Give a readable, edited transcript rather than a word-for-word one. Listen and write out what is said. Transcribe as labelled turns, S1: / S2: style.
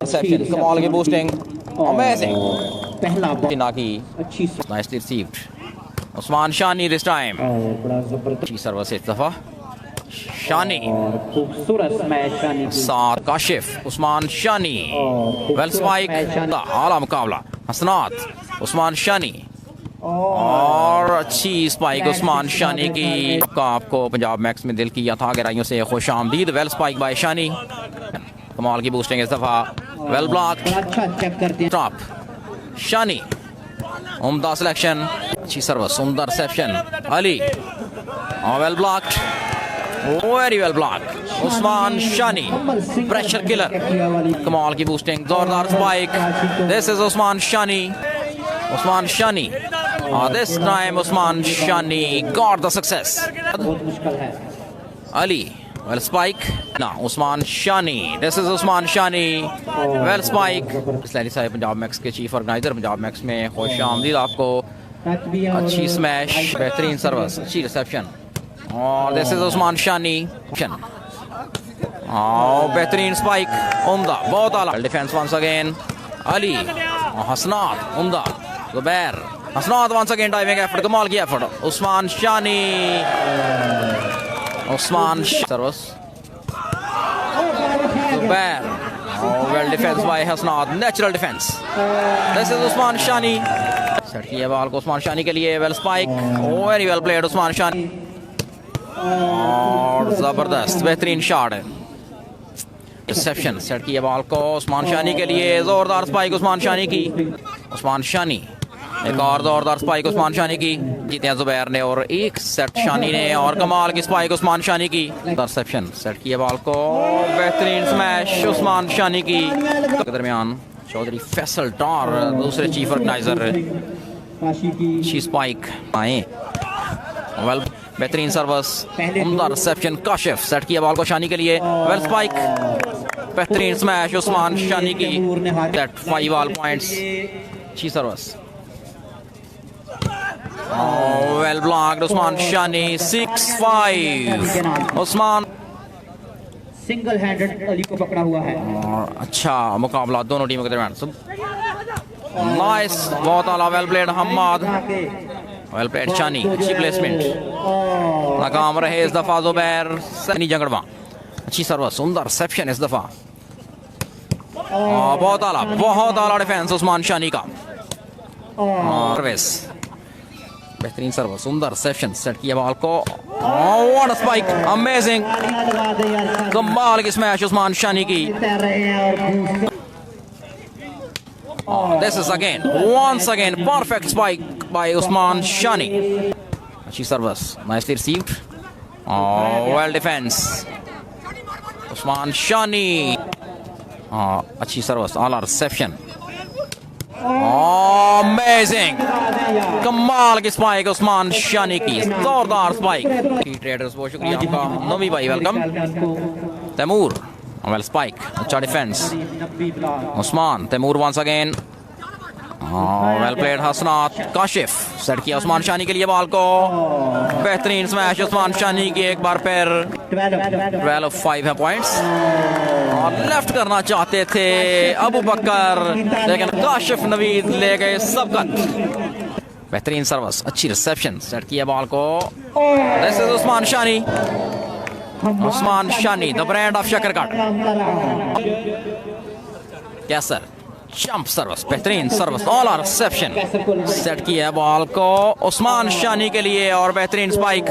S1: Reception, कमाल की boosting, amazing.
S2: पहला
S1: ना की nicely received. Usman Shani this time. अच्छी सर्विस इस दफा. शानी.
S2: खूबसूरत स्मैश शानी की.
S1: साथ काशिफ, उस्मान शानी. Well spike. आला मुकाबला. हसनात, उस्मान शानी. और अच्छी स्पाइक उस्मान शानी की. आपको पंजाब मैक्स में दिल किया था गहराइयों से खुश आमदीद. वेल स्पाइक बाय शानी. कमाल की बूस्टिंग इस दफा. Well block.
S2: अच्छा चेक करते हैं.
S1: टॉप शानी. उम्दा सिलेक्शन. अच्छी सर्विस. उम्दा reception. Ali. Well blocked. Very well block. Usman Shani. Pressure killer. कमाल की बूस्टिंग. जोरदार spike. This is Usman Shani. Usman Shani. This time Usman Shani got the success. Ali. Well spike. No, Usman Shani. This is Usman Shani. Well spike. Islami Sahib Punjab max के chief organiser. Punjab max में खुश आमदीद आपको. अच्छी smash, बेहतरीन service, अच्छी reception. और this is Usman शानी. बेहतरीन स्पाइक. उम्दा, बहुत आला. Defence once again. Ali. Hasnat. उम्दा. Zubair. Usman once again diving effort. Kamal ki effort. Usman Shani. Usman service. Zubair. Well defense by Hasnat. Natural defense. This is Usman Shani. Set किया ball को उस्मान शानी के लिए. Well spike. Very well played Usman Shani. और जबरदस्त बेहतरीन shot है. Reception. Set किया ball को उस्मान शानी के लिए. जोरदार स्पाइक उस्मान शानी की. उस्मान शानी. एक और जोरदार स्पाइक उस्मान शानी की. जीते हैं जुबैर ने और एक सेट शानी ने. और कमाल की स्पाइक उस्मान शानी की. रिसेप्शन. सेट किया बॉल को. बेहतरीन स्मैश उस्मान शानी की. के दरमियान चौधरी फैसल डार दूसरे चीफ ऑर्गेनाइजर. अच्छी स्पाइक आए. वेल बेहतरीन सर्विस. उम्दा रिसेप्शन. काशिफ. सेट किया बॉल को शानी के लिए. Well spike. बेहतरीन स्मैश उस्मान शानी की. That 5 all points. अच्छी सर्विस. वेल ब्लॉक्ड उस्मान शानी. 6-5. उस्मान
S2: सिंगल हैंडेड अली को पकड़ा हुआ है.
S1: और अच्छा मुकाबला दोनों टीमों के दरमियान. नाइस. बहुत आला. Well played Hammad. Well played Shani. अच्छी प्लेसमेंट. नाकाम रहे इस दफा जुबैर. सनी जंगड़वा. अच्छी सर्विस. उम्दा रिसेप्शन इस दफा. बहुत आला डिफेंस उस्मान शानी का. सर्विस. बेहतरीन सर्विस. उम्दा रिसेप्शन. सेट किया बॉल को. What a spike. अमेजिंग. कमाल की स्मैश उस्मान शानी की. This is again once again perfect spike by Usman Shani. अच्छी service. Nicely received. Well defence Usman Shani. अच्छी सर्विस. आला रिसेप्शन. अमेजिंग. कमाल की स्पाइक उस्मान शानी की. जोरदार स्पाइक. ट्रेडर्स बहुत शुक्रिया आपका. नवी भाई वेलकम. तैमूर. Well spike. अच्छा defence. Usman. Taimur once again. Well played Hasnat. Kashif. Set किया उस्मान शानी के लिए बॉल को. बेहतरीन स्मैश उस्मान शानी की. एक बार फिर 12-5 है पॉइंट्स. और लेफ्ट करना चाहते थे अबू बकर लेकिन काशिफ नवीद ले गए सबकत. बेहतरीन सर्विस. अच्छी रिसेप्शन. सेट किया बॉल को. This is Usman Shani. Usman Shani the brand of शकरकट. कैसर. Jump service. बेहतरीन सर्विस. All reception. सेट किया बॉल को उस्मान शानी के लिए. और बेहतरीन स्पाइक.